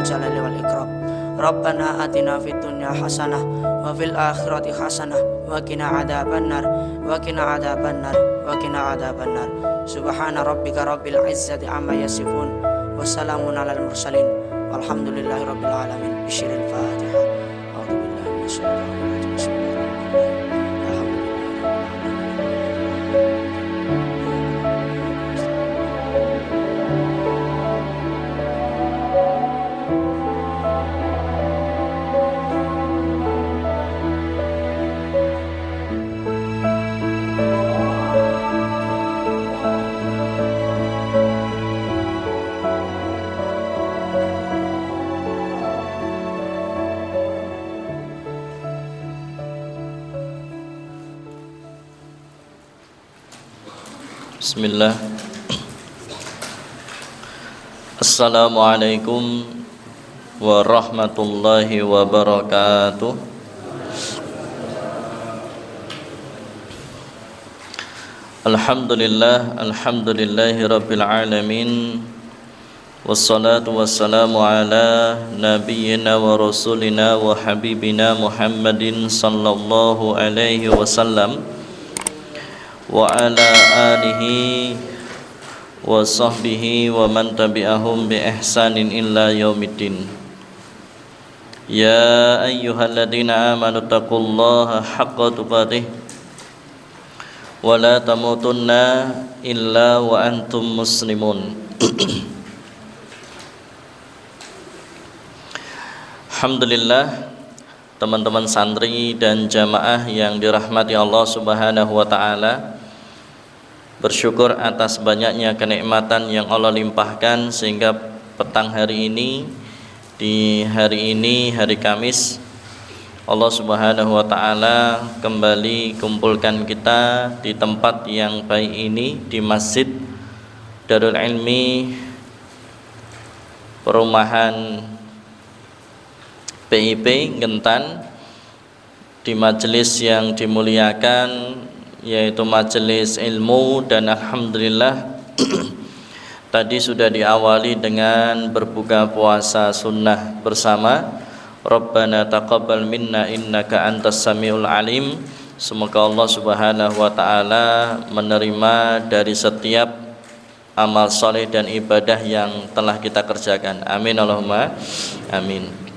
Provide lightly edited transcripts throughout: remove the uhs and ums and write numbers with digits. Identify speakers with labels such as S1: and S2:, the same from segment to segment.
S1: jalali wal ikram. Rabbana atina fid dunya hasanah wa fil akhirati hasanah wa qina adzabannar wa qina adzabannar wa qina adzabannar. Subhana rabbika rabbil izzati amma yasifun wa salamun alal mursalin walhamdulillahi rabbil alamin. Bisyiril Fatihah. A'udzu billahi minasyaitonir rajim. Bismillahirrahmanirrahim.
S2: Bismillah. Assalamualaikum warahmatullahi wabarakatuh. Alhamdulillahi rabbil alamin. Wassalatu wassalamu ala nabiyyina wa rasulina wa habibina Muhammadin sallallahu alaihi wasallam wa ala alihi wa sahbihi wa man tabi'ahum bi ihsanin illa yaumiddin. Ya ayyuhalladzina amanu taqullaha haqqa tuqatih wa la tamutunna illa wa antum muslimun. Alhamdulillah, teman-teman santri dan jamaah yang dirahmati Allah Subhanahu wa taala, bersyukur atas banyaknya kenikmatan yang Allah limpahkan sehingga petang hari ini, di hari ini, hari Kamis, Allah Subhanahu wa taala kembali kumpulkan kita di tempat yang baik ini, di Masjid Darul Ilmi Perumahan PIP Gentan, di majelis yang dimuliakan yaitu majelis ilmu. Dan alhamdulillah tadi sudah diawali dengan berbuka puasa sunnah bersama. Rabbana taqabbal minna innaka antas samiul alim. Semoga Allah Subhanahu wa taala menerima dari setiap amal soleh dan ibadah yang telah kita kerjakan. Amin Allahumma amin.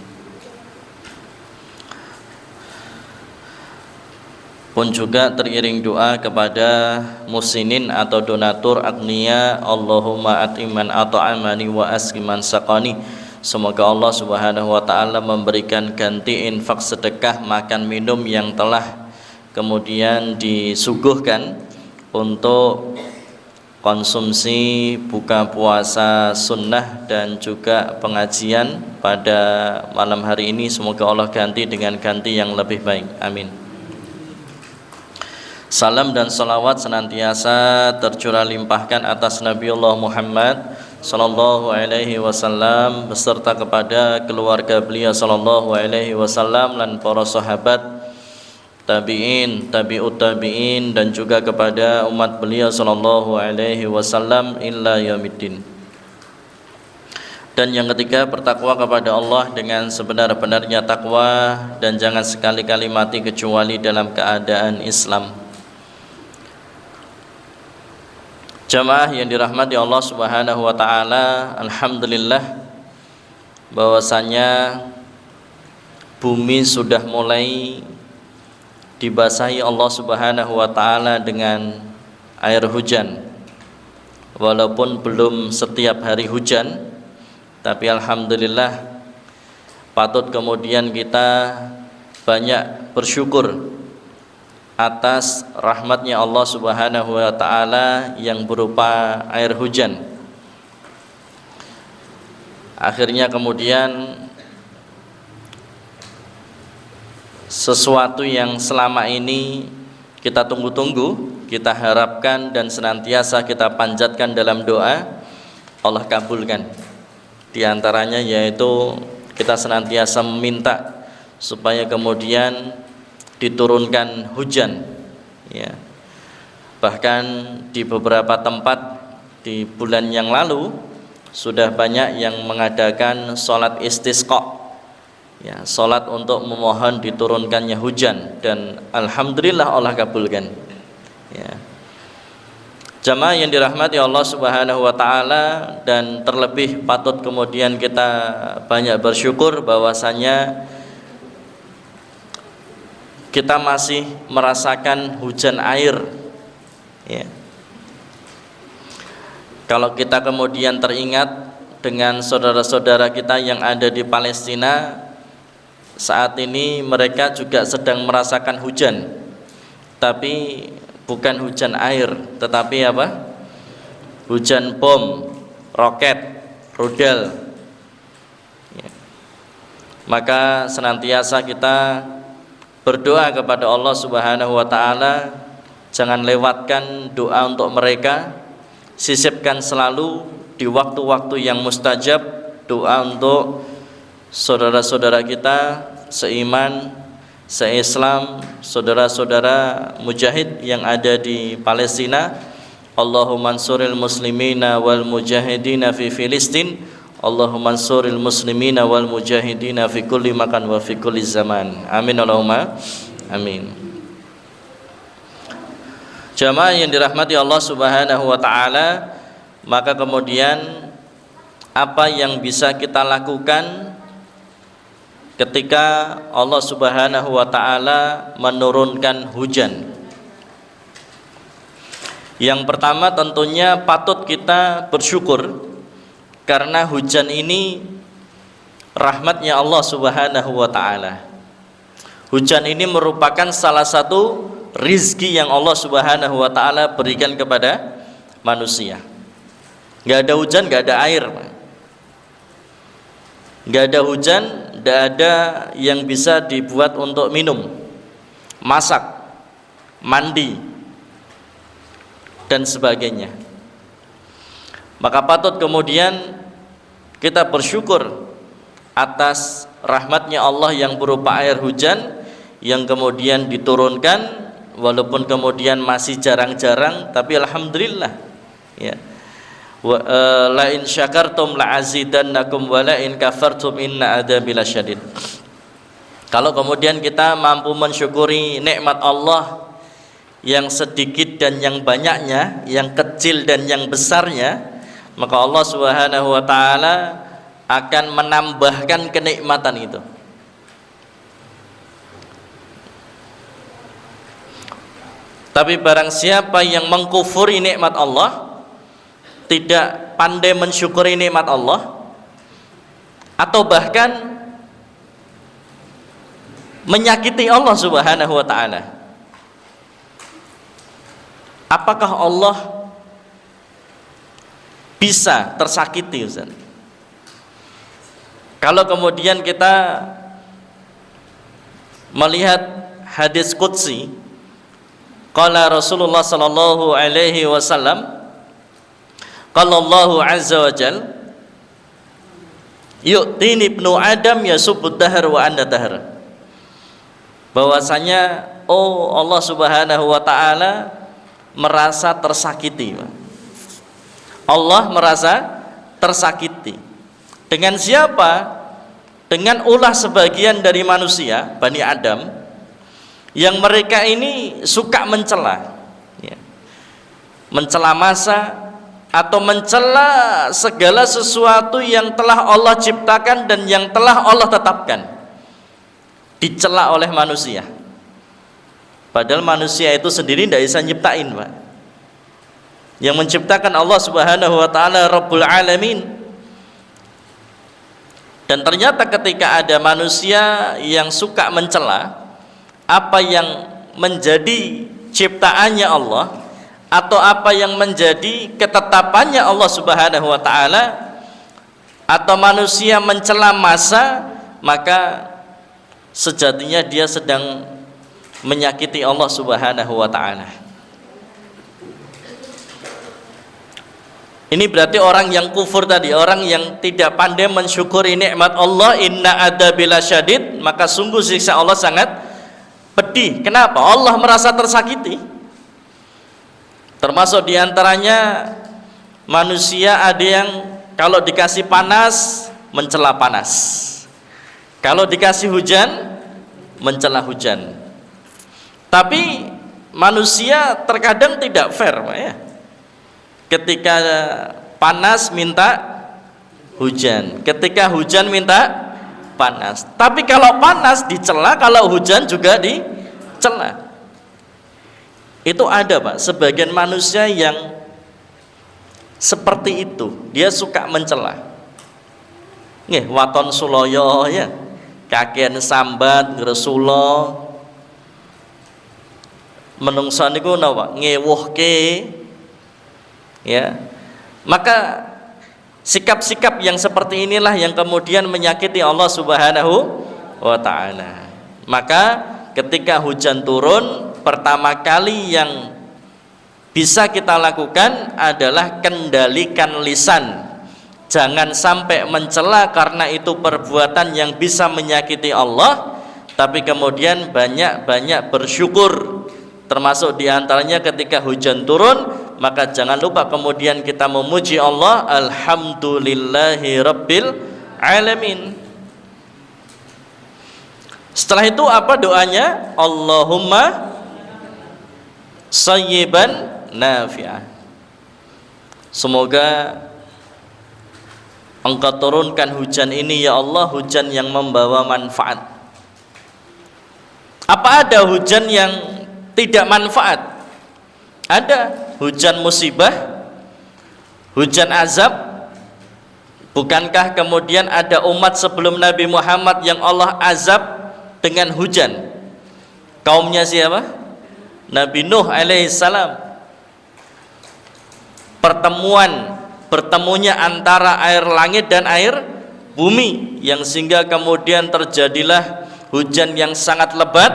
S2: Pun juga teriring doa kepada musinin atau donatur agniya, Allahumma atiman at'amani wa askiman saqani. Semoga Allah Subhanahu wa taala memberikan ganti infak sedekah makan minum yang telah kemudian disuguhkan untuk konsumsi buka puasa sunnah dan juga pengajian pada malam hari ini. Semoga Allah ganti dengan ganti yang lebih baik. Amin. Salam dan salawat senantiasa tercurah limpahkan atas Nabiullah Muhammad sallallahu alaihi wasallam beserta kepada keluarga beliau sallallahu alaihi wasallam dan para sahabat, tabi'in, tabi'ut tabi'in, dan juga kepada umat beliau sallallahu alaihi wasallam illa yaumiddin. Dan yang ketiga, bertakwa kepada Allah dengan sebenar-benarnya takwa dan jangan sekali-kali mati kecuali dalam keadaan Islam. Jamaah yang dirahmati Allah Subhanahu wa taala, alhamdulillah bahwasanya bumi sudah mulai dibasahi Allah Subhanahu wa taala dengan air hujan. Walaupun belum setiap hari hujan, tapi alhamdulillah patut kemudian kita banyak bersyukur atas rahmatnya Allah Subhanahu wa taala yang berupa air hujan. Akhirnya kemudian sesuatu yang selama ini kita tunggu-tunggu, kita harapkan dan senantiasa kita panjatkan dalam doa, Allah kabulkan. Di antaranya yaitu kita senantiasa meminta supaya kemudian diturunkan hujan, ya. Bahkan di beberapa tempat di bulan yang lalu sudah banyak yang mengadakan sholat istisqa, ya, sholat untuk memohon diturunkannya hujan, dan alhamdulillah Allah kabulkan. Ya. Jamaah yang dirahmati Allah Subhanahu wa taala, dan terlebih patut kemudian kita banyak bersyukur bahwasanya kita masih merasakan hujan air. Ya. Kalau kita kemudian teringat dengan saudara-saudara kita yang ada di Palestina, saat ini mereka juga sedang merasakan hujan, tapi bukan hujan air, tetapi apa? Hujan bom, roket, rudal. Ya. Maka senantiasa kita berdoa kepada Allah Subhanahu wa taala, jangan lewatkan doa untuk mereka, sisipkan selalu di waktu-waktu yang mustajab doa untuk saudara-saudara kita seiman, se-Islam, saudara-saudara mujahid yang ada di Palestina. Allahumma ansuril muslimina wal mujahidina fi Filistin, Allahumma ansuril muslimina wal mujahidina fi kulli makan wa fi kulli zaman. Amin Allahumma amin. Jamaah yang dirahmati Allah Subhanahu wa taala, maka kemudian apa yang bisa kita lakukan ketika Allah Subhanahu wa taala menurunkan hujan? Yang pertama tentunya patut kita bersyukur, karena hujan ini rahmatnya Allah Subhanahu wa taala. Hujan ini merupakan salah satu rizki yang Allah Subhanahu wa taala berikan kepada manusia. Gak ada hujan, gak ada air. Gak ada hujan, tidak ada yang bisa dibuat untuk minum, masak, mandi, dan sebagainya. Maka patut kemudian kita bersyukur atas rahmatnya Allah yang berupa air hujan yang kemudian diturunkan, walaupun kemudian masih jarang-jarang, tapi alhamdulillah, ya. La in syakartum la azidannakum wa la in kafartum inna adzabi lasyadid. Kalau kemudian kita mampu mensyukuri nikmat Allah yang sedikit dan yang banyaknya, yang kecil dan yang besarnya, maka Allah Subhanahu wa taala akan menambahkan kenikmatan itu. Tapi barang siapa yang mengkufuri nikmat Allah, tidak pandai mensyukuri nikmat Allah, atau bahkan menyakiti Allah Subhanahu wa taala, apakah Allah bisa tersakiti, Ustaz? Kalau kemudian kita melihat hadis qudsi, qala Rasulullah sallallahu alaihi wasallam, qala Allahu azza wa jal, yu'tini ibnu Adam yasubbud dahr wa anda dahr. Bahwasanya Allah Subhanahu wa taala merasa tersakiti. Allah merasa tersakiti. Dengan siapa? Dengan ulah sebagian dari manusia, Bani Adam, yang mereka ini suka mencela, ya. Mencela masa, atau mencela segala sesuatu yang telah Allah ciptakan dan yang telah Allah tetapkan, dicela oleh manusia. Padahal manusia itu sendiri tidak bisa nyiptain, Pak. Yang menciptakan Allah Subhanahu wa taala Rabbul Alamin. Dan ternyata ketika ada manusia yang suka mencela apa yang menjadi ciptaannya Allah, atau apa yang menjadi ketetapannya Allah Subhanahu wa taala, atau manusia mencela masa, maka sejatinya dia sedang menyakiti Allah Subhanahu wa taala. Ini berarti orang yang kufur tadi, orang yang tidak pandai mensyukuri nikmat Allah, inna adzabi lasyadid, maka sungguh siksa Allah sangat pedih. Kenapa? Allah merasa tersakiti. Termasuk diantaranya manusia ada yang kalau dikasih panas mencela panas, kalau dikasih hujan mencela hujan. Tapi manusia terkadang tidak fair, Pak, ya. Ketika panas minta hujan, ketika hujan minta panas. Tapi kalau panas dicela, kalau hujan juga dicela. Itu ada, Pak, sebagian manusia yang seperti itu, dia suka mencela. Nggih, waton suloyo ya, kakean sambat ngresula. Menungsa niku napa? Ngewuhke. Ya. Maka sikap-sikap yang seperti inilah yang kemudian menyakiti Allah Subhanahu wa taala. Maka ketika hujan turun, pertama kali yang bisa kita lakukan adalah kendalikan lisan. Jangan sampai mencela karena itu perbuatan yang bisa menyakiti Allah, tapi kemudian banyak-banyak bersyukur. Termasuk diantaranya ketika hujan turun, maka jangan lupa kemudian kita memuji Allah, alhamdulillahi rabbil alamin. Setelah itu apa doanya? Allahumma sayyiban nafi'ah. Semoga Engkau turunkan hujan ini ya Allah, hujan yang membawa manfaat. Apa ada hujan yang tidak manfaat? Ada. Hujan musibah, hujan azab. Bukankah kemudian ada umat sebelum Nabi Muhammad yang Allah azab dengan hujan? Kaumnya siapa? Nabi Nuh alaihissalam. Bertemunya antara air langit dan air bumi, yang sehingga kemudian terjadilah hujan yang sangat lebat,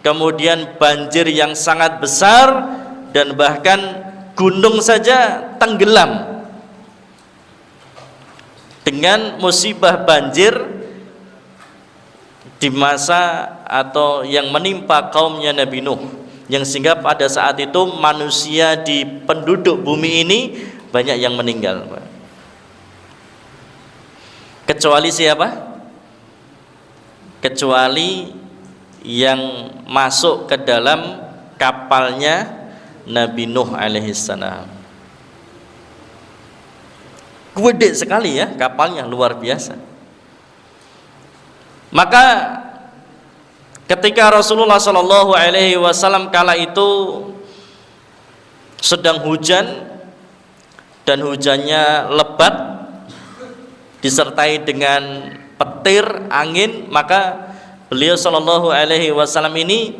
S2: kemudian banjir yang sangat besar, dan bahkan gunung saja tenggelam dengan musibah banjir di masa atau yang menimpa kaumnya Nabi Nuh, yang sehingga pada saat itu manusia di penduduk bumi ini banyak yang meninggal. Kecuali siapa? Kecuali yang masuk ke dalam kapalnya Nabi Nuh alaihissalam. Gede sekali ya kapalnya, luar biasa. Maka ketika Rasulullah Shallallahu Alaihi Wasallam kala itu sedang hujan dan hujannya lebat disertai dengan petir angin, maka beliau Shallallahu Alaihi Wasallam ini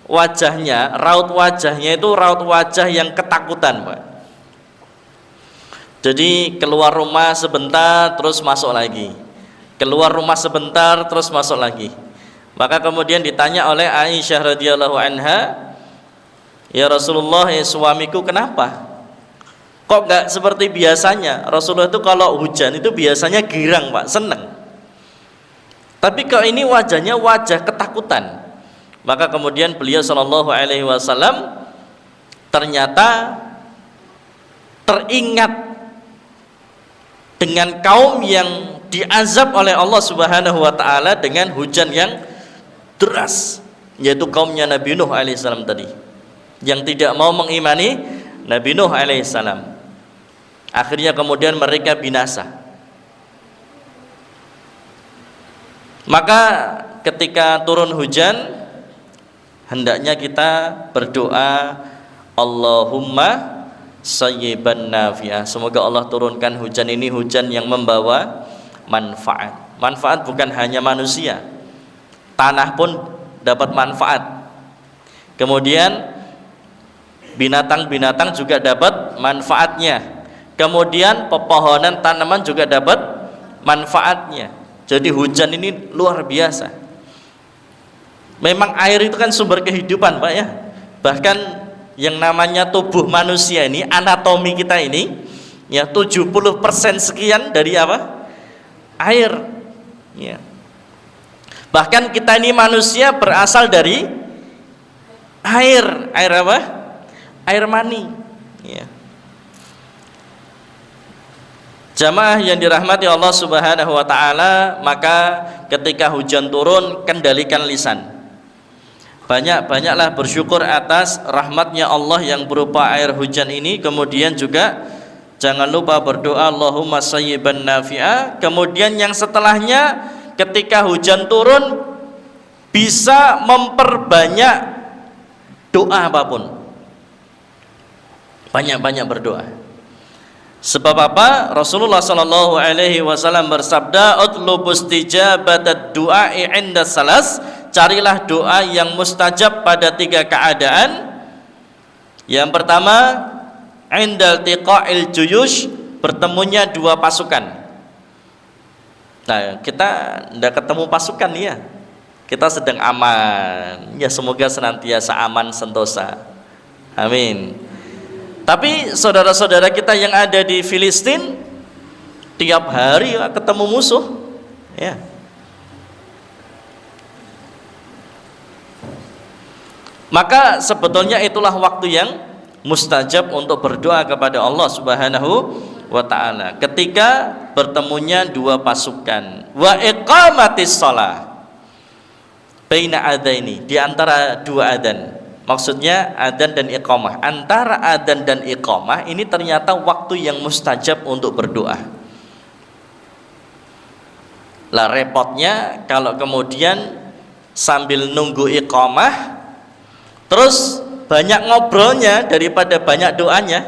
S2: wajahnya, raut wajahnya itu raut wajah yang ketakutan, Pak. Jadi keluar rumah sebentar terus masuk lagi, keluar rumah sebentar terus masuk lagi. Maka kemudian ditanya oleh Aisyah radhiyallahu anha, ya Rasulullah, ya suamiku kenapa? Kok nggak seperti biasanya? Rasulullah itu kalau hujan itu biasanya girang, Pak, seneng. Tapi kok ini wajahnya wajah ketakutan. Maka kemudian beliau Shallallahu Alaihi Wasallam ternyata teringat dengan kaum yang diazab oleh Allah Subhanahu Wa Taala dengan hujan yang deras, yaitu kaumnya Nabi Nuh alaihissalam tadi, yang tidak mau mengimani Nabi Nuh alaihissalam. Akhirnya kemudian mereka binasa. Maka ketika turun hujan, hendaknya kita berdoa, Allahumma sayyiban nafi'ah. Semoga Allah turunkan hujan ini hujan yang membawa manfaat. Manfaat bukan hanya manusia, tanah pun dapat manfaat. Kemudian binatang-binatang juga dapat manfaatnya. Kemudian pepohonan, tanaman juga dapat manfaatnya. Jadi hujan ini luar biasa. Memang air itu kan sumber kehidupan, Pak, ya. Bahkan yang namanya tubuh manusia ini, anatomi kita ini, ya 70% sekian dari apa? Air. Ya. Bahkan kita ini manusia berasal dari air. Air apa? Air mani. Ya. Jamaah yang dirahmati Allah Subhanahu wa taala, maka ketika hujan turun kendalikan lisan. Banyak-banyaklah bersyukur atas rahmatnya Allah yang berupa air hujan ini. Kemudian juga jangan lupa berdoa Allahumma sayyiban nafi'a. Kemudian yang setelahnya ketika hujan turun bisa memperbanyak doa apapun. Banyak-banyak berdoa. Sebab apa? Rasulullah sallallahu alaihi wasallam bersabda, "Utlubus tijabatad du'a'i 'inda salas." Carilah doa yang mustajab pada 3 keadaan. Yang pertama, 'indal tiqa'il juyush, bertemunya 2 pasukan. Nah, kita tidak ketemu pasukan ya. Kita sedang aman. Ya, semoga senantiasa aman sentosa. Amin. Tapi saudara-saudara kita yang ada di Filistin tiap hari ya, ketemu musuh, ya. Maka sebetulnya itulah waktu yang mustajab untuk berdoa kepada Allah Subhanahu wa taala ketika bertemunya 2 pasukan. Wa iqamatis shalah baina adaini, di antara 2 adzan. Maksudnya adzan dan iqamah. Antara adzan dan iqamah ini ternyata waktu yang mustajab untuk berdoa. Lah repotnya kalau kemudian sambil nunggu iqamah terus banyak ngobrolnya daripada banyak doanya,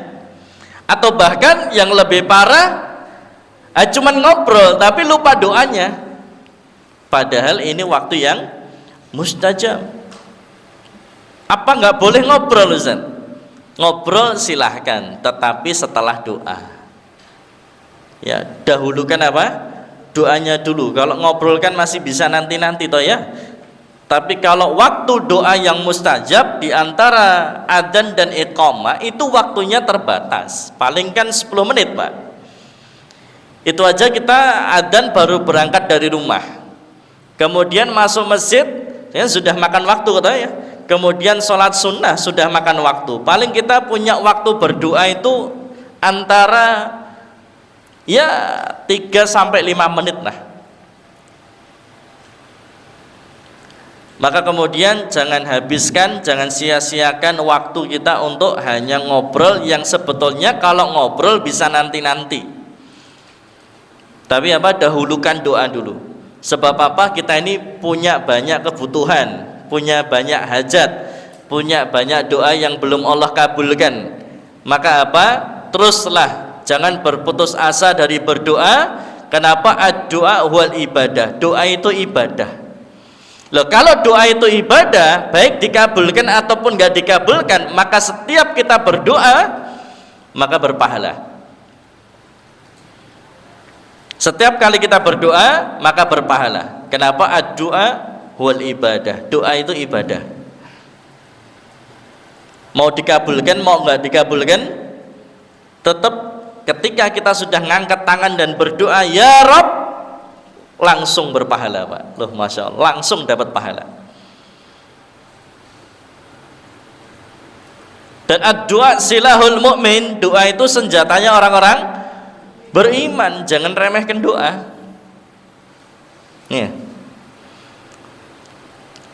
S2: atau bahkan yang lebih parah cuman ngobrol tapi lupa doanya, padahal ini waktu yang mustajab. Apa nggak boleh ngobrol, Ustaz? Ngobrol silahkan, tetapi setelah doa. Ya, dahulukan apa? Doanya dulu. Kalau ngobrol kan masih bisa nanti-nanti toh ya. Tapi kalau waktu doa yang mustajab di antara adzan dan iqamah itu waktunya terbatas. Paling kan 10 menit, Pak. Itu aja kita adzan baru berangkat dari rumah. Kemudian masuk masjid, ya sudah makan waktu katanya ya. Kemudian sholat sunnah sudah makan waktu. Paling kita punya waktu berdoa itu antara ya 3-5 menit lah. Maka kemudian jangan habiskan, jangan sia-siakan waktu kita untuk hanya ngobrol yang sebetulnya kalau ngobrol bisa nanti-nanti. Tapi apa? Dahulukan doa dulu. Sebab apa? Kita ini punya banyak kebutuhan, punya banyak hajat, punya banyak doa yang belum Allah kabulkan. Maka apa? Teruslah, jangan berputus asa dari berdoa. Kenapa? Ad-doa wal ibadah. Doa itu ibadah. Loh, kalau doa itu ibadah, baik dikabulkan ataupun nggak dikabulkan, maka setiap kita berdoa maka berpahala. Setiap kali kita berdoa maka berpahala. Kenapa? Ad-doa wal ibadah. Doa itu ibadah. Mau dikabulkan mau nggak dikabulkan, tetap ketika kita sudah ngangkat tangan dan berdoa ya Rabb, langsung berpahala, Pak. Loh, Masya Allah, langsung dapat pahala. Dan ad-doa silahul mu'min, doa itu senjatanya orang-orang beriman. Jangan remehkan doa. Ya.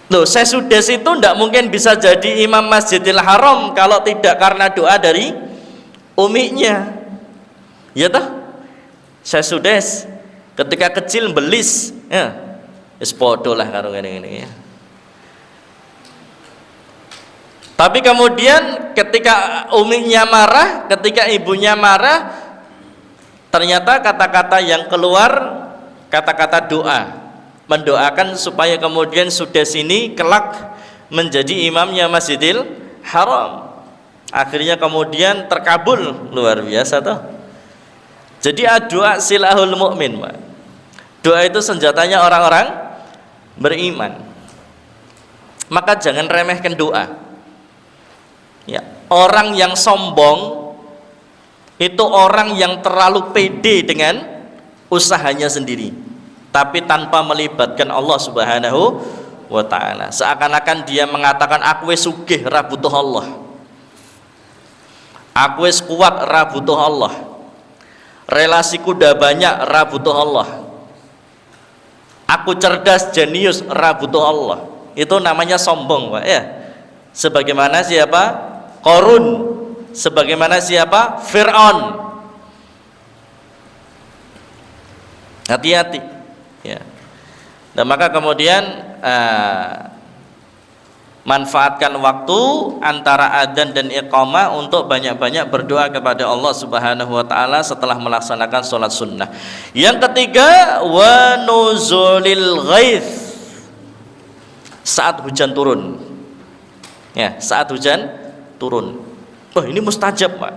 S2: Loh, Sesudes itu tidak mungkin bisa jadi imam Masjidil Haram kalau tidak karena doa dari uminya. Ya toh? Sesudes ketika kecil belis, ya, podo lah karo ngene-ngene ya. Tapi kemudian ketika uminya marah, ketika ibunya marah, ternyata kata-kata yang keluar kata-kata doa, mendoakan supaya kemudian Sudes ini kelak menjadi imamnya Masjidil Haram. Akhirnya kemudian terkabul, luar biasa toh. Jadi doa silahul mu'min, Pak. Doa itu senjatanya orang-orang beriman. Maka jangan remehkan doa. Ya, orang yang sombong itu orang yang terlalu pede dengan usahanya sendiri, tapi tanpa melibatkan Allah Subhanahu wa taala. Seakan-akan dia mengatakan aku wis sugih ra butuh Allah. Aku wis kuat ra butuh Allah. relasiku udah banyak, ra butuh Allah. Aku cerdas, jenius, ra butuh Allah. Itu namanya sombong, Pak, ya. Sebagaimana siapa? Qarun. Sebagaimana siapa? Fir'aun. Hati-hati, ya. Dan maka kemudian manfaatkan waktu antara adzan dan iqamah untuk banyak-banyak berdoa kepada Allah Subhanahu wa taala setelah melaksanakan sholat sunnah. Yang ketiga, wa nuzulil ghaith. Saat hujan turun. Ya, saat hujan turun. Oh, ini mustajab, Pak.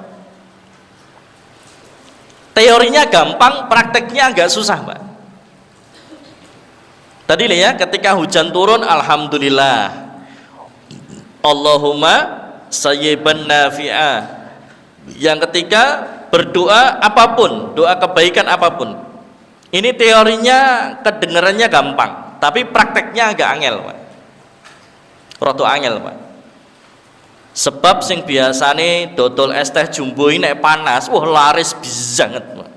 S2: Teorinya gampang, prakteknya agak susah, Pak. Tadi ya, ketika hujan turun, alhamdulillah. Allahumma sayyiban nafi'ah. Yang ketiga, berdoa apapun, doa kebaikan apapun. Ini teorinya kedengarannya gampang, tapi prakteknya agak angel, Pak. Roto angel, Pak. Sebab sing biasane dodol es teh jumbo ini nek panas, wah laris banget, Pak.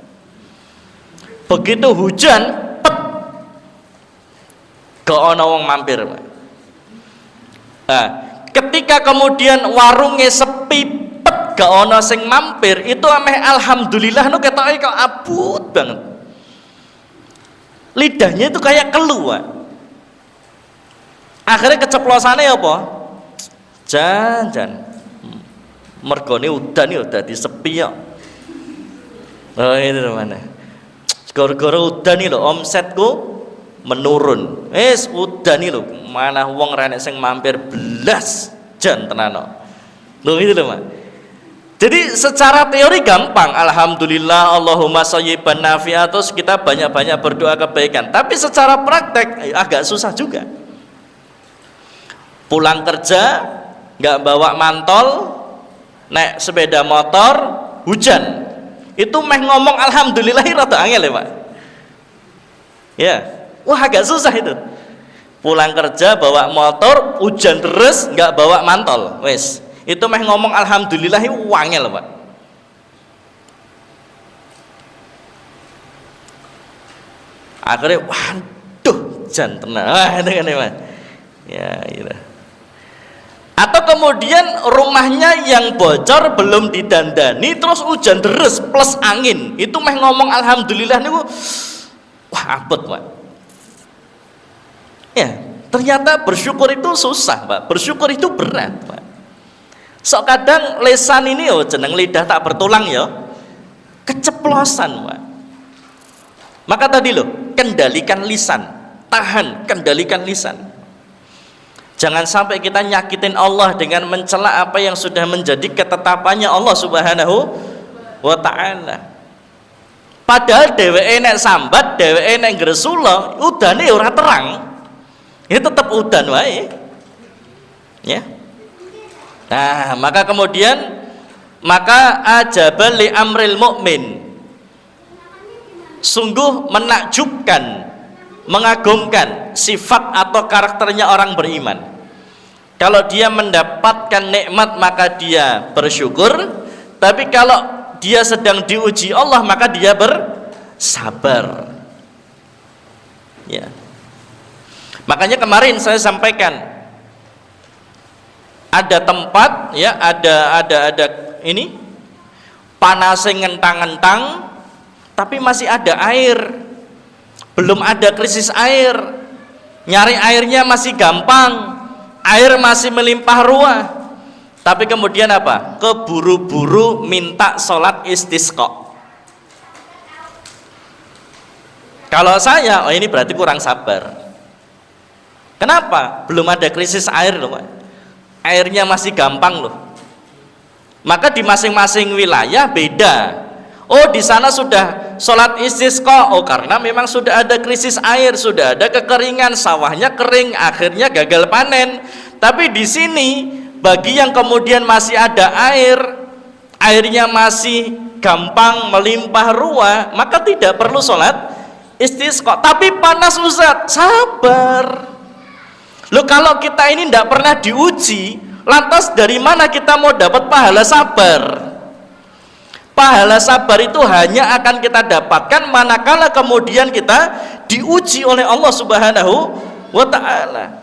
S2: Begitu hujan, pet, gak ana wong mampir, Pak. Nah, ketika kemudian warungnya sepi, pet, gak ana sing mampir, itu ameh alhamdulillah nu ketoke kok abut banget. Lidahnya itu kayak keluar. Akhirnya keceplosannya apa? Jan mergone udan ya dadi sepi ya. Oh ini mana? Gara-gara udan iki lho omsetku menurun. Wis udan iki lho, mana wong renek sing mampir belas jan tenan. Lho itu lho, Mas. Jadi secara teori gampang, alhamdulillah, Allahumma sayyiban nafi'ah, terus kita banyak-banyak berdoa kebaikan. Tapi secara praktek agak susah juga. Pulang kerja nggak bawa mantol, naik sepeda motor, hujan, itu meh ngomong alhamdulillah rada angel ya, Pak. Ya, wah agak susah itu. Pulang kerja bawa motor, hujan deres, nggak bawa mantol, wes. Itu meh ngomong alhamdulillah angel, Pak. Akhirnya, waduh, jan tenang, wah itu kan ya, Pak. Ya, gitu. Atau kemudian rumahnya yang bocor belum didandani, terus hujan deres plus angin, itu meh ngomong alhamdulillah niku wah abot, Pak. Ya, ternyata bersyukur itu susah, Pak. Bersyukur itu berat, Pak. Sok kadang lesan ini jeneng lidah tak bertulang ya, keceplosan, Pak. Maka tadi loh, kendalikan lisan, tahan, kendalikan lisan. Jangan sampai kita nyakitin Allah dengan mencela apa yang sudah menjadi ketetapannya Allah Subhanahu wa ta'ala. Padahal dheweke nek sambat, dheweke nek gresula, udane ora terang. Ya tetap udan wae. Ya. Nah, maka kemudian ajabal li amril mukmin. Sungguh menakjubkan, mengagumkan sifat atau karakternya orang beriman. Kalau dia mendapatkan nikmat maka dia bersyukur, tapi kalau dia sedang diuji Allah maka dia bersabar. Ya. Makanya kemarin saya sampaikan ada tempat ya, ada ini panasnya ngentang-ngentang tapi masih ada air. Belum ada krisis air, nyari airnya masih gampang, air masih melimpah ruah, tapi kemudian apa? Keburu-buru minta sholat istisqa. Kalau saya, oh ini berarti kurang sabar. Kenapa? Belum ada krisis air loh, Pak. Airnya masih gampang loh. Maka di masing-masing wilayah beda. Oh di sana sudah sholat istisqa, oh karena memang sudah ada krisis air, sudah ada kekeringan, sawahnya kering, akhirnya gagal panen. Tapi di sini bagi yang kemudian masih ada air, airnya masih gampang melimpah ruah, maka tidak perlu sholat istisqa. Tapi panas Ustaz, sabar. Loh kalau kita ini tidak pernah diuji, lantas dari mana kita mau dapat pahala sabar? pahala sabar itu hanya akan kita dapatkan manakala kemudian kita diuji oleh Allah Subhanahu wa ta'ala.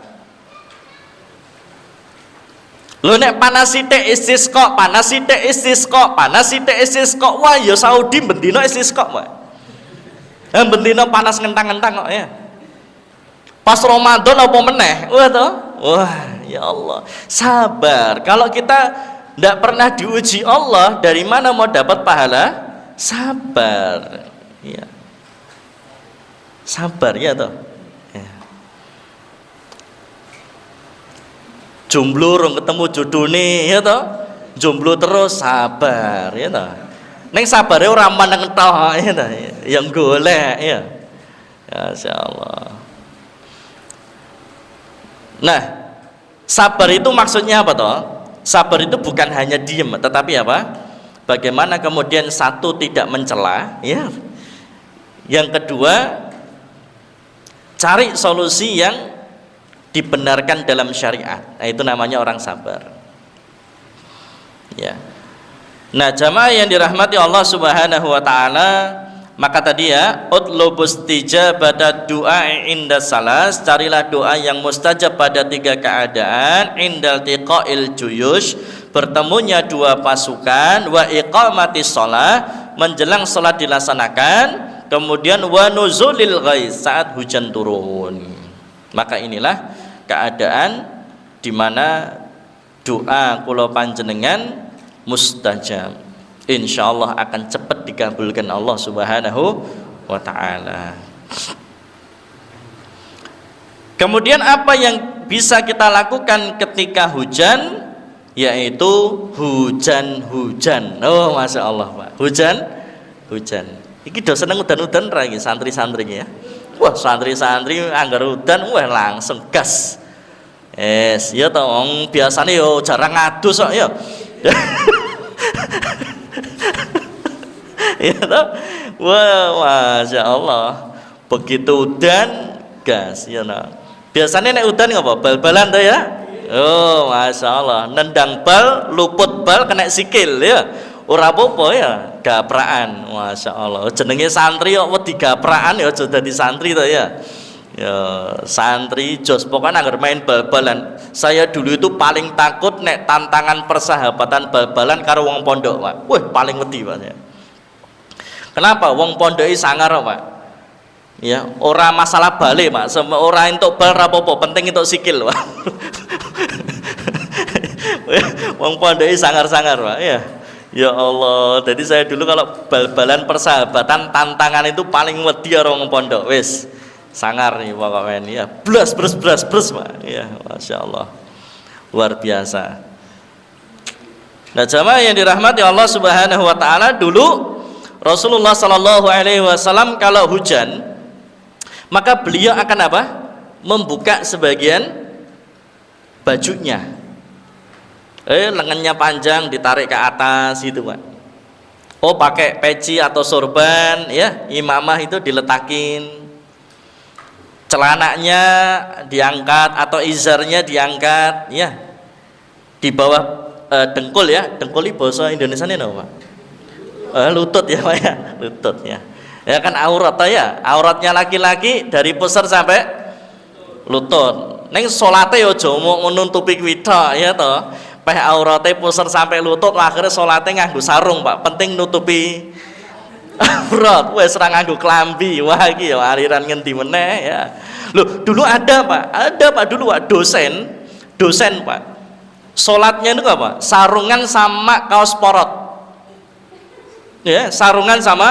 S2: Lho nek panas sithik istisqa, panas sithik istisqa, panas sithik istisqa, wah ya Saudi bendina istisqa wae. Bendina panas ngentang-ngentang kok ya. Pas Ramadan apa meneh? Wah toh. Wah, ya Allah. Sabar. Kalau kita tidak pernah diuji Allah, dari mana mau dapat pahala? Sabar. Ya. Sabar ya toh. Ya. Jomblo rong ketemu jodone ya toh. Jomblo terus sabar ya toh. Neng sabare ora maneng tok ya toh. Yang golek ya. Masyaallah. Nah, sabar itu maksudnya apa toh? Sabar itu bukan hanya diem, tetapi apa? Bagaimana kemudian satu tidak mencela, ya. Yang kedua, cari solusi yang dibenarkan dalam syariat. Nah, itu namanya orang sabar. Ya. Nah, jamaah yang dirahmati Allah Subhanahu wa taala, maka tadi ya, utlubus tijabata du'a inda salas, carilah doa yang mustajab pada 3 keadaan: indal tiqail juyush, bertemunya 2 pasukan, wa iqamatis shalah, menjelang salat dilaksanakan, kemudian wa nuzulil ghaiz, saat hujan turun. Maka inilah keadaan di mana doa kula panjenengan mustajab, insyaallah akan cepat dikabulkan Allah Subhanahu wa ta'ala. Kemudian apa yang bisa kita lakukan ketika hujan? Yaitu hujan-hujan. Oh, Masya Allah Pak, hujan. Iki do seneng udan-udan ra iki santri-santri ya. Wah, santri-santri anggar udan wah langsung gas. Ya to, wong biasane yo jarang ngadus kok ya. Ya toh? Wah, Masya Allah, begitu udan gas ya nah. Biasanya nek udan ngapa? Bal-balan tuh ya. Oh, Masya Allah, nendang bal, luput bal, kena sikil ya. Ora apa-apa ya, gapraan. Masya Allah, jenenge santri kok wedi gapraan ya, aja dadi santri to ya. Ya, santri jos pokoknya agar main bal-balan. Saya dulu itu paling takut nek tantangan persahabatan bal-balan karo wong pondok, Pak. Wah, paling wedi Pak ya. Kenapa? Wong pondoki sangar Pak. Ya, ora masalah bale Pak, semua ora entuk bal ra apa-apa, penting entuk sikil Pak. Wong pondoki sangar-sangar Pak ya. Ya Allah, jadi saya dulu kalau bal-balan persahabatan tantangan itu paling wedi karo wong pondok. Wis sangar nih pokoknya ya, blas Pak ya, Masya Allah, luar biasa. Nah, jamaah yang dirahmati Allah Subhanahu wa ta'ala, dulu Rasulullah Sallallahu Alaihi Wasallam kalau hujan, maka beliau akan apa? Membuka sebagian bajunya, lengannya panjang ditarik ke atas gitu Pak. Oh, pakai peci atau sorban ya, imamah itu diletakin, celananya diangkat atau izarnya diangkat ya, di bawah dengkul ya. Dengkul ini bahasa Indonesia ini apa Pak? Lutut ya Pak ya, lutut ya. Ya kan aurat ya, auratnya laki-laki dari pusar sampai lutut. Neng salate yo aja mau nutupi kuwi tok ya toh. Peh aurate pusar sampai lutut, akhirnya salate nganggo sarung Pak. Penting nutupi aurat, wes ora nganggo klambi. Wah iki ya aliran ngendi meneh ya. Loh, dulu ada Pak dulu Pak, dosen Pak. Salatnya itu apa? Sarungan sama kaos porot. Ya, sarungan sama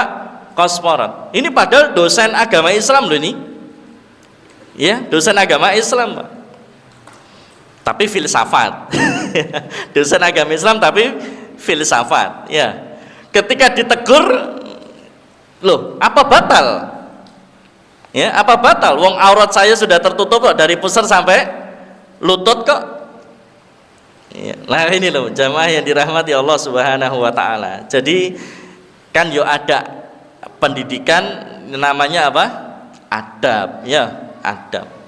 S2: kaos porot. Ini padahal dosen agama Islam loh ini. Ya, dosen agama Islam Pak. Tapi filsafat. Dosen agama Islam tapi filsafat. Ya. Ketika ditegur, loh, apa batal? Ya, apa batal? Wong aurat saya sudah tertutup kok dari pusar sampai lutut kok. Ya. Nah, ini loh jamaah yang dirahmati Allah Subhanahu wa ta'ala. Jadi kan yo ada pendidikan namanya apa? Adab ya, adab.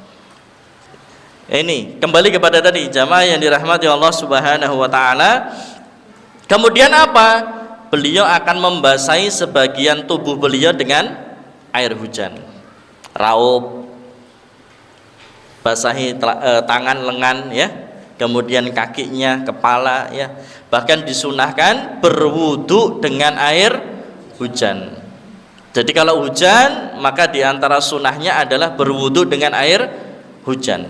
S2: Ini kembali kepada tadi jamaah yang dirahmati Allah Subhanahu wa ta'ala. Kemudian apa? beliau akan membasahi sebagian tubuh beliau dengan air hujan. Raup, basahi tangan, lengan ya, kemudian kakinya, kepala ya. Bahkan disunahkan berwudu dengan air hujan. Jadi kalau hujan, maka diantara sunahnya adalah berwudu dengan air hujan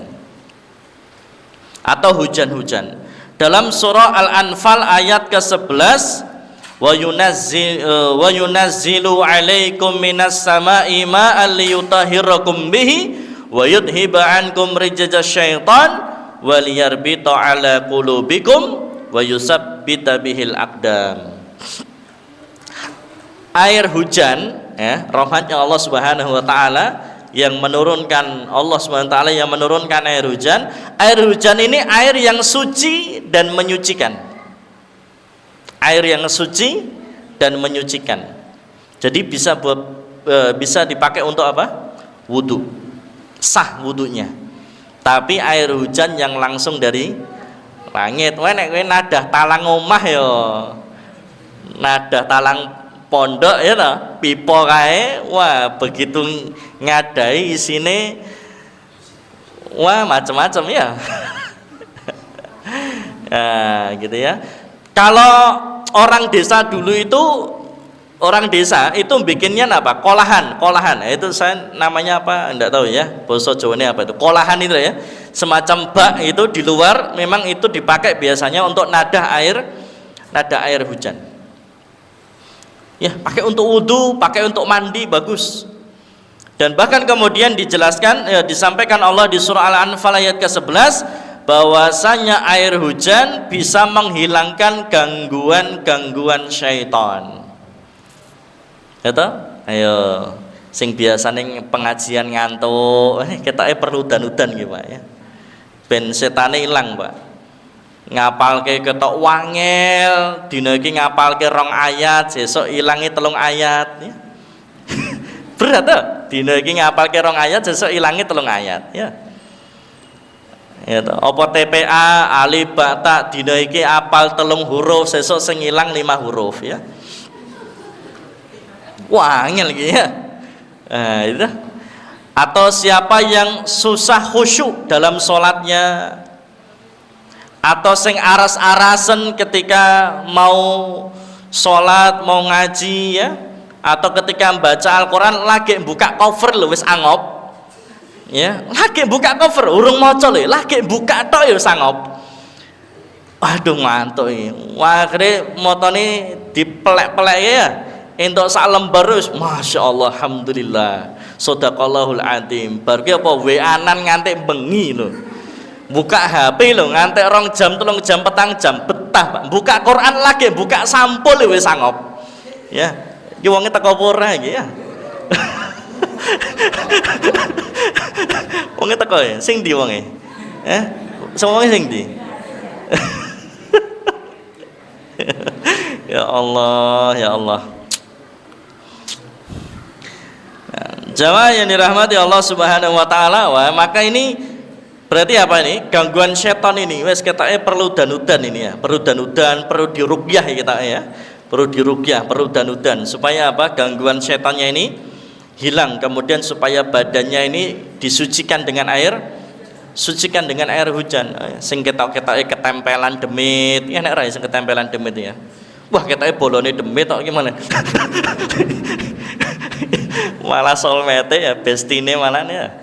S2: atau hujan-hujan. Dalam surah Al-Anfal ayat ke-11, wa yunazzilu 'alaikum minas sama'i ma'an liyutahhirakum bihi wa yudhiba 'ankum rijza syaitan wa liyarbita 'ala qulubikum wa yusabbita bihil aqdam. Air hujan ya, rahmatnya Allah Subhanahu wa taala yang menurunkan, Allah Subhanahu wa taala yang menurunkan air hujan. Air hujan ini air yang suci dan menyucikan. Air yang suci dan menyucikan. Jadi bisa dipakai untuk apa? Wudu. Sah wudunya. Tapi air hujan yang langsung dari langit. Wah nek kowe nadah talang omah ya. Nadah talang pondok ya toh, pipa kae, wah begitu ngadai isine wah macam-macam ya. Nah, gitu ya. Kalau orang desa dulu itu, orang desa itu bikinnya apa? Kolahan. Itu saya namanya apa? Enggak tahu ya. Bahasa Jawanya apa itu? Kolahan itu ya. Semacam bak itu di luar, memang itu dipakai biasanya untuk nadah air hujan. Ya, pakai untuk wudu, pakai untuk mandi, bagus. Dan bahkan kemudian dijelaskan, ya, disampaikan Allah di surah Al-Anfal ayat ke-11 bahwasanya air hujan bisa menghilangkan gangguan syaitan. Itu? Ayo, sing biasane pengajian ngantuk, kita perlu udan-udan gitu Pak ya. Ben setane ilang, Pak. Ngapalke ketok wangel, dina iki ngapalke 2 ayat, sesuk ilangi 3 ayat ya. Berat tuh, dina iki ngapalke 2 ayat, sesuk ilangi 3 ayat ya. Ya toh, apa TPA alif ba ta, dina iki apal 3 huruf, sesuk sing ilang 5 huruf ya. Wangel iki ya. Nah, itu. Atau siapa yang susah khusyuk dalam sholatnya, atau sing aras-arasen ketika mau sholat, mau ngaji ya, atau ketika membaca Al-Quran lagi buka cover lho wis angop ya, lagi buka cover urung maca lho, lagi buka tok ya wis angop. Waduh ngantuk iki. Wah akhire motone dipelek-pelek ya, entuk sak lembar wis masyaallah alhamdulillah shadaqallahul azim. Bar ki apa WA-an nganti bengi lho. Buka HP lho nganti 2 jam, 3 jam, 4 jam betah Pak. Buka Quran lagi, buka sampul wis sangop. Ya, iki wonge teko ora iki ya. Wonge teko ya, sing ndi wonge? Wonge sing ndi? Ya Allah, ya Allah. Nah, jamaah yang dirahmati Allah Subhanahu wa taala, wah maka ini berarti apa ini? Gangguan setan ini wes kita perlu danudan ini ya, perlu danudan, perlu diruqyah kita ya. Perlu diruqyah, perlu danudan supaya apa? Gangguan setannya ini hilang, kemudian supaya badannya ini disucikan dengan air, sucikan dengan air hujan. Sing ketok-ketoke ketempelan demit, ya nek ra sing ketempelan demit ya. Wah, ketoke bolone demit tok gimana? Malah solmete ya, bestine malah ya.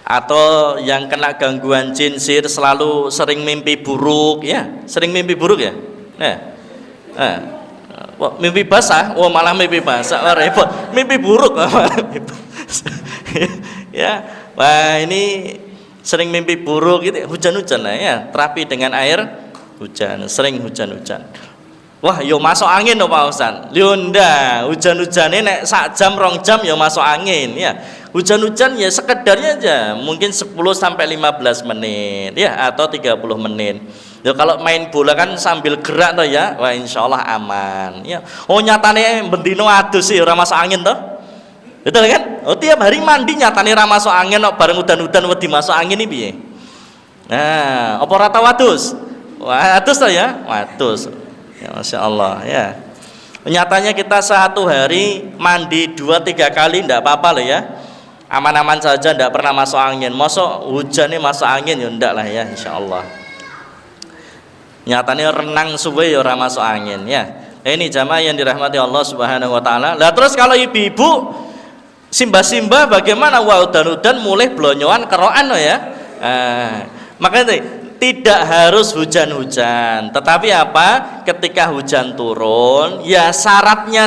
S2: Atau yang kena gangguan jin sihir selalu sering mimpi buruk ya, sering mimpi buruk ya. Mimpi basah, malah mimpi basah, repot. Mimpi buruk ya. Wah ini sering mimpi buruk gitu, hujan-hujan lah ya, terapi dengan air hujan, sering hujan-hujan. Wah yo masuk angin loh Pak Ustaz. Lyonda, hujan-hujannya nek 1 jam 2 jam yo masuk angin ya. Hujan-hujan ya sekedarnya aja, mungkin 10 sampai 15 menit ya, atau 30 menit. Ya kalau main bola kan sambil gerak toh ya, wah insyaallah aman ya. Oh nyatane bendino adus sih ora masuk angin toh. Betul kan? Oh tiap hari mandi nyatane ora masuk angin kok, bareng udan-udan wedi masuk angin iki piye? Nah, apa rata wadus? Wadus toh ya, wadus. Ya, Masya Allah ya. Nyatanya kita satu hari mandi 2-3 kali tidak apa-apa loh ya, aman-aman saja, tidak pernah masuk angin. Masuk hujan ini masuk angin ya enggak lah ya, insya Allah. Nyatanya renang suwe ya orang masuk angin ya. Ini jamaah yang dirahmati Allah Subhanahu wa taala. Lah terus kalau ibu-ibu simba-simba bagaimana? Wah udan-udan mulai blonyoan keroan loh ya. Makanya tidak harus hujan-hujan, tetapi apa? Ketika hujan turun, ya syaratnya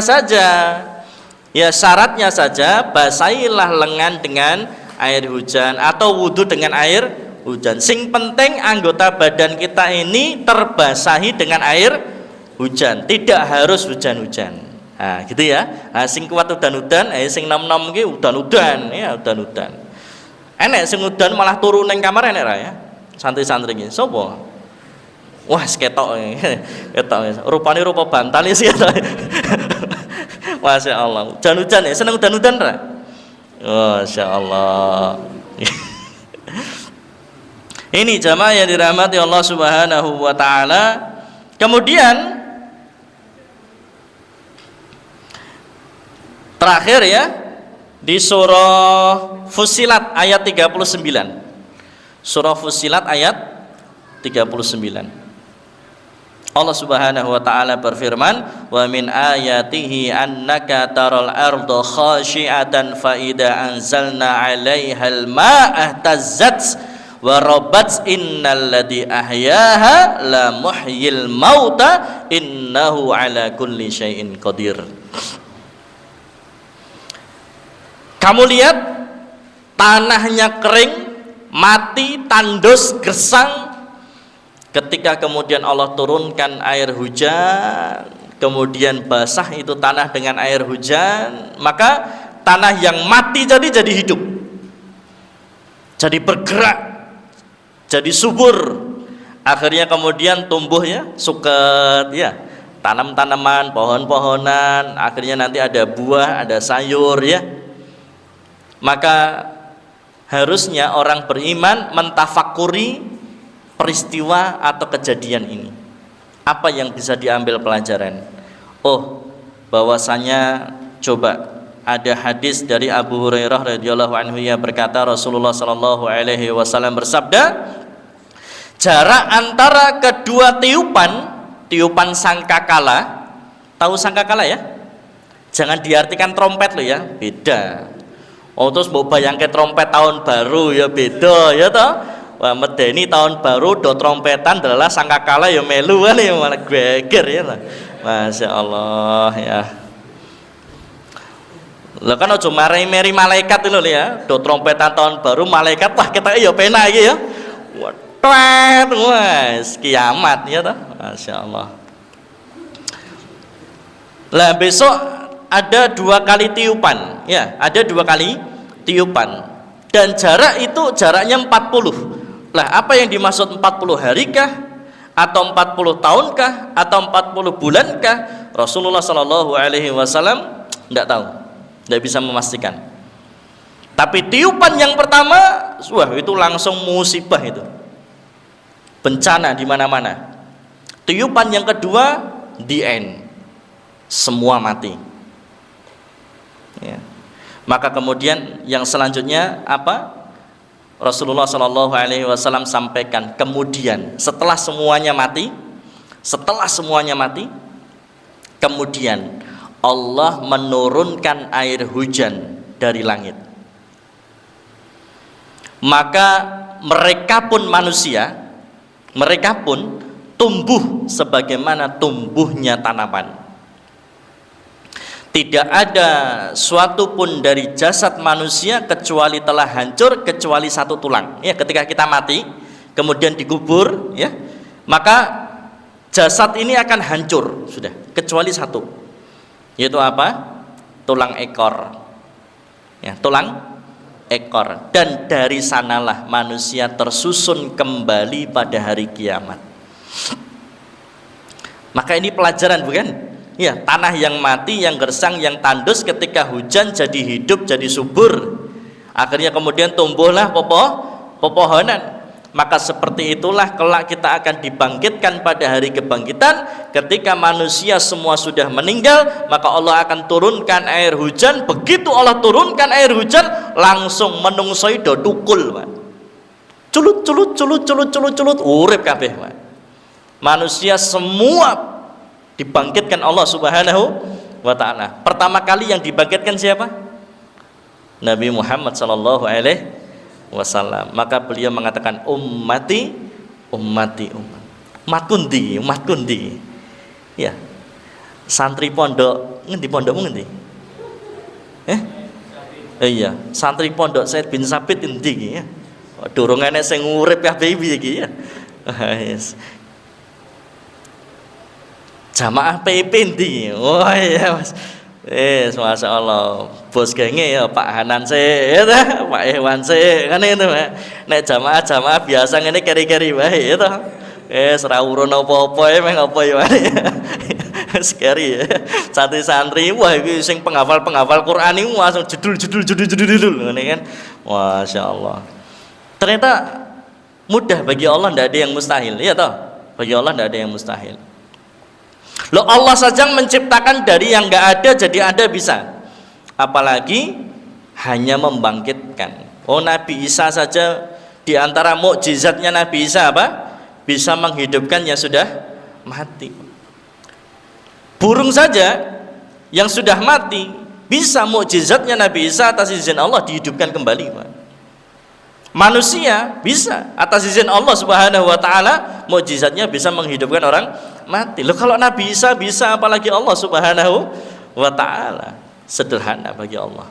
S2: saja basahilah lengan dengan air hujan atau wudhu dengan air hujan. Sing penting anggota badan kita ini terbasahi dengan air hujan, tidak harus hujan-hujan. Nah, gitu ya. Nah, sing kuat udan-udan, sing nom-nom ki udan-udan ya, udan-udan. Enek sing udan malah turu ning kamar enek ra ya. Santri-santri iki. Sopo? Wah, ketok. Ketok. Rupane rupa bantal sih ya. Masya Allah. Udan-udan ya, seneng udan-udan ra? Masya Allah. Ini jamaah yang dirahmati Allah Subhanahu wa taala. Kemudian terakhir ya, di surah Fussilat ayat 39. Surah Fussilat ayat 39. Allah Subhanahu wa taala berfirman, "Wa min ayatihi annaka taral arda khashi'atan fa idza anzalna 'alaihal ma'a tazzat wa rabat innal ladzi ahyaha la muhyil mauta innahu 'ala kulli syai'in qadir." Kamu lihat tanahnya kering, mati, tandus, gersang. Ketika kemudian Allah turunkan air hujan, kemudian basah itu tanah dengan air hujan, maka tanah yang mati jadi hidup, jadi bergerak, jadi subur. Akhirnya kemudian tumbuh ya, suket ya, tanam-tanaman, pohon-pohonan. Akhirnya nanti ada buah, ada sayur ya. Maka harusnya orang beriman mentafakuri peristiwa atau kejadian ini. Apa yang bisa diambil pelajaran? Oh, bahwasanya coba ada hadis dari Abu Hurairah radhiyallahu anhu yang berkata Rasulullah sallallahu alaihi wasallam bersabda, jarak antara kedua tiupan sangkakala, tahu sangkakala ya? Jangan diartikan trompet loh ya, beda. Oh terus mau bayangke trompet tahun baru ya beda ya toh. Wah medeni tahun baru do trompetan adalah sangkakala ya melu kan ya malah geger ya toh. Masya Allah ya. Lah kan aja mari-mari malaikat itu ya, do trompetan tahun baru malaikat wah kita ya pena iki ya. Wes kiamat ya toh. Masya Allah. Lah besok ada 2 kali tiupan ya, ada 2 kali tiupan dan jarak itu jaraknya 40. Lah apa yang dimaksud 40 hari kah atau 40 tahun kah atau 40 bulan kah? Rasulullah sallallahu alaihi wasallam enggak tahu, enggak bisa memastikan. Tapi tiupan yang pertama, wah itu langsung musibah itu, bencana di mana-mana. Tiupan yang kedua, the end, semua mati. Ya. Maka kemudian yang selanjutnya apa? Rasulullah Shallallahu Alaihi Wasallam sampaikan kemudian setelah semuanya mati, kemudian Allah menurunkan air hujan dari langit. Maka mereka pun manusia, mereka pun tumbuh sebagaimana tumbuhnya tanaman. Tidak ada suatu pun dari jasad manusia kecuali telah hancur kecuali 1 tulang. Ya, ketika kita mati, kemudian dikubur, ya, maka jasad ini akan hancur sudah, kecuali 1. Yaitu apa? Tulang ekor. Ya, tulang ekor. Dan dari sanalah manusia tersusun kembali pada hari kiamat. Maka ini pelajaran bukan? Ya, tanah yang mati, yang gersang, yang tandus ketika hujan jadi hidup, jadi subur. Akhirnya kemudian tumbuhlah pepohonan. Maka seperti itulah kelak kita akan dibangkitkan pada hari kebangkitan. Ketika manusia semua sudah meninggal, maka Allah akan turunkan air hujan. Begitu Allah turunkan air hujan, langsung menungsoi do tukul, Pak. Culut culut culut culut culut culut urip kabeh, Pak. Manusia semua dibangkitkan Allah Subhanahu wa ta'ala. Pertama kali yang dibangkitkan siapa? Nabi Muhammad sallallahu alaihi wasallam. Maka beliau mengatakan ummati ummati ummat. Umat kundi. Ya. Santri pondok ngendi pondokmu ngendi? Iya, santri pondok Said bin Sabit endi iki ya? Durung enek sing urip kabeh iki ya. Yes. Jamaah PP endi? Oh iya Mas. Masya Allah, bos genge ya Pak Hanan sih, ya Pak Iwan sih, kan itu Pak. Nek jamaah biasa ngene keri-keri wae itu. Ora urun apa-apa ya, meng apa ya. Sekali ya. Santri-santri wah iki sing penghafal Quran iki langsung jedul ngene kan. Masya Allah. Ternyata mudah bagi Allah, tidak ada yang mustahil, ya toh? Bagi Allah tidak ada yang mustahil. Loh, Allah saja menciptakan dari yang enggak ada jadi ada bisa. Apalagi hanya membangkitkan. Oh, Nabi Isa saja di antara mukjizatnya Nabi Isa apa? Bisa menghidupkan yang sudah mati. Burung saja yang sudah mati bisa mukjizatnya Nabi Isa atas izin Allah dihidupkan kembali, Pak. Manusia bisa atas izin Allah Subhanahu wa ta'ala mukjizatnya bisa menghidupkan orang mati. Loh, kalau Nabi Isa bisa, apalagi Allah Subhanahu wa ta'ala. Sederhana bagi Allah.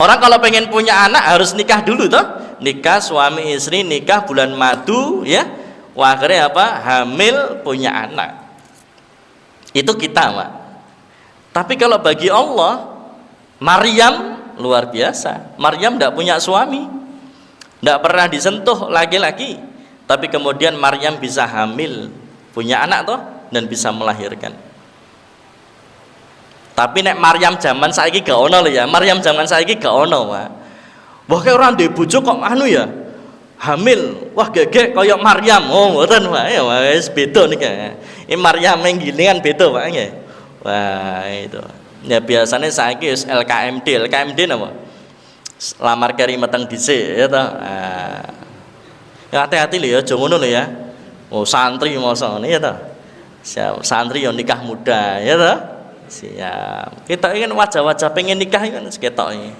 S2: Orang kalau pengen punya anak harus nikah dulu toh. Nikah suami istri, nikah bulan madu ya. Wah, akhirnya apa? Hamil punya anak. Itu kita, Pak. Tapi kalau bagi Allah, Maryam luar biasa. Maryam tidak punya suami. Tidak pernah disentuh laki-laki, tapi kemudian Maryam bisa hamil, punya anak toh, dan bisa melahirkan. Tapi nek Maryam zaman saiki gak ono lho ya, Maryam zaman saiki gak ono, Pak. Wah, kayak orang duwe bojo kok anu ya, hamil, wah gegek koyok Maryam. Oh, mboten, Pak. Ya wis beda niki. Ini Maryam yang gilingan beda, Pak nggih. Wah, itu. Ya biasanya saiki wis LKMD napa? Lamar kari meteng dhisik ya toh. Ya hati-hati lho ya, aja ngono lho ya. Oh, santri masa ngene ya toh. Siap, santri yo nikah muda ya toh. Siap. Kita ingin wajah-wajah pengen nikah kan ketok iki.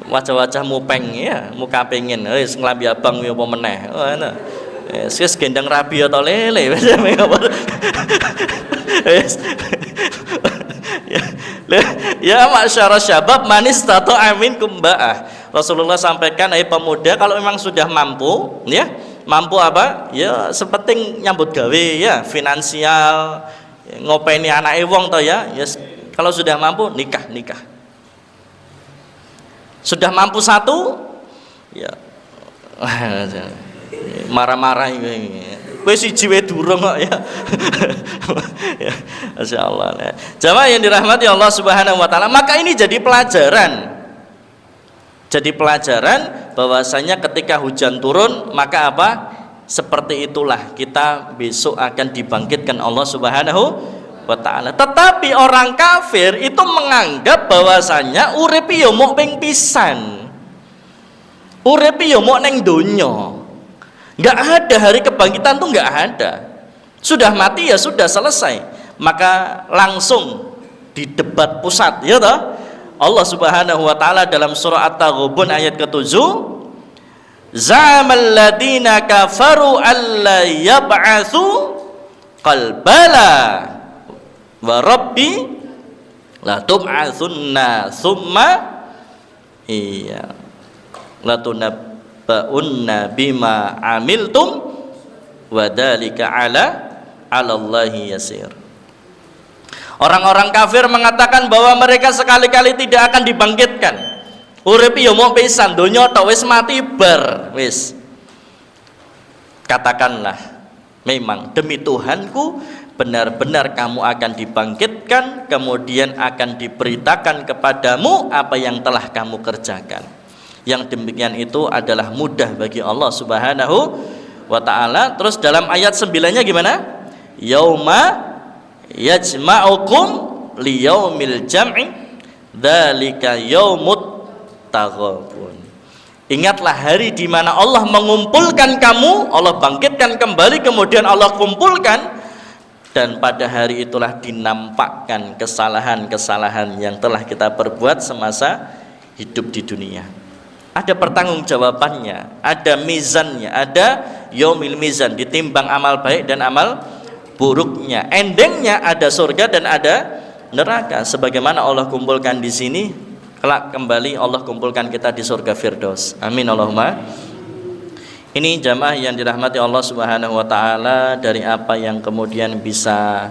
S2: Wajah-wajah mupeng ya, muka pengen wis nglambi abang yo apa meneh. Oh ngono. Wis gendang rabi atau lele wis ya masyarakat syabab manis tato amin kumba'ah. Rasulullah sampaikan, pemuda kalau memang sudah mampu ya, mampu apa ya, sepenting nyambut gawe ya, finansial ya, ngopeni anak wong toh ya, kalau sudah mampu nikah. Sudah mampu satu ya marah-marah ini. Kowe siji wae durung kok ya. Ya, masyaallah. Jamaah yang dirahmati Allah Subhanahu wa taala, maka ini jadi pelajaran. Jadi pelajaran bahwasanya ketika hujan turun, maka apa? Seperti itulah kita besok akan dibangkitkan Allah Subhanahu wa taala. Tetapi orang kafir itu menganggap bahwasanya urip yo mok ping pisan. Urip yo mok ning donya. Nggak ada hari kebangkitan tuh, nggak ada. Sudah mati ya sudah selesai. Maka langsung di debat pusat ya toh. Allah Subhanahu wa taala dalam surah At-Taghabun ayat ke-7, za'amal ladina kafaru alla yab'atsu qal bala wa rabbi la tub'atsunna thumma iya la tunabbaunna bima amiltum wa dzalika ala Allahi yasir. Orang-orang kafir mengatakan bahwa mereka sekali-kali tidak akan dibangkitkan. Urip yo mau pisan, donya tok wis mati bar wis. Katakanlah, memang demi Tuhanku benar-benar kamu akan dibangkitkan, kemudian akan diberitakan kepadamu apa yang telah kamu kerjakan. Yang demikian itu adalah mudah bagi Allah Subhanahu wa ta'ala. Terus dalam ayat 9-nya gimana? Yauma yajma'ukum liyaumil jam'i dzalika yaumut taghabun. Ingatlah hari di mana Allah mengumpulkan kamu, Allah bangkitkan kembali, kemudian Allah kumpulkan, dan pada hari itulah dinampakkan kesalahan-kesalahan yang telah kita perbuat semasa hidup di dunia. Ada pertanggungjawabannya, ada mizannya, ada yaumil mizan, ditimbang amal baik dan amal buruknya. Endingnya ada surga dan ada neraka. Sebagaimana Allah kumpulkan di sini, kelak kembali Allah kumpulkan kita di surga Firdaus. Amin Allahumma. Ini jamaah yang dirahmati Allah Subhanahu wa ta'ala, dari apa yang kemudian bisa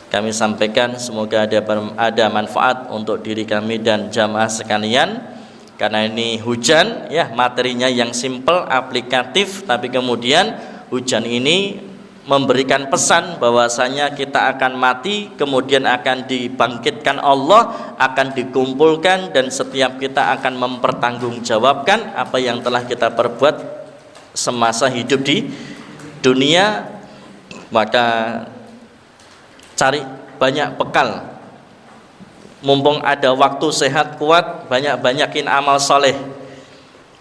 S2: kami sampaikan, semoga ada manfaat untuk diri kami dan jamaah sekalian. Karena ini hujan, ya, materinya yang simple, aplikatif, tapi kemudian hujan ini memberikan pesan bahwasanya kita akan mati, kemudian akan dibangkitkan Allah, akan dikumpulkan, dan setiap kita akan mempertanggungjawabkan apa yang telah kita perbuat semasa hidup di dunia. Maka cari banyak bekal, mumpung ada waktu sehat kuat, banyak-banyakin amal soleh,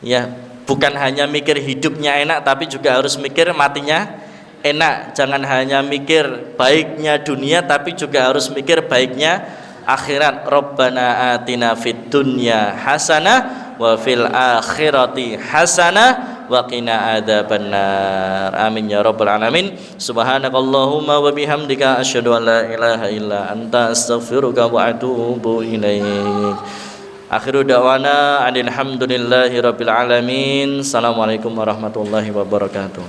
S2: ya, bukan hanya mikir hidupnya enak, tapi juga harus mikir matinya enak. Jangan hanya mikir baiknya dunia, tapi juga harus mikir baiknya akhirat. Rabbana atina fid dunya hasanah wa fil akhirati hasanah wa qina adzabannar. Amin ya rabbal alamin. Subhanakallahumma wa bihamdika asyhadu an la ilaha illa anta astaghfiruka wa atubu ilaik. Akhiru da'wana alhamdulillahi rabbil alamin. Assalamualaikum warahmatullahi wabarakatuh.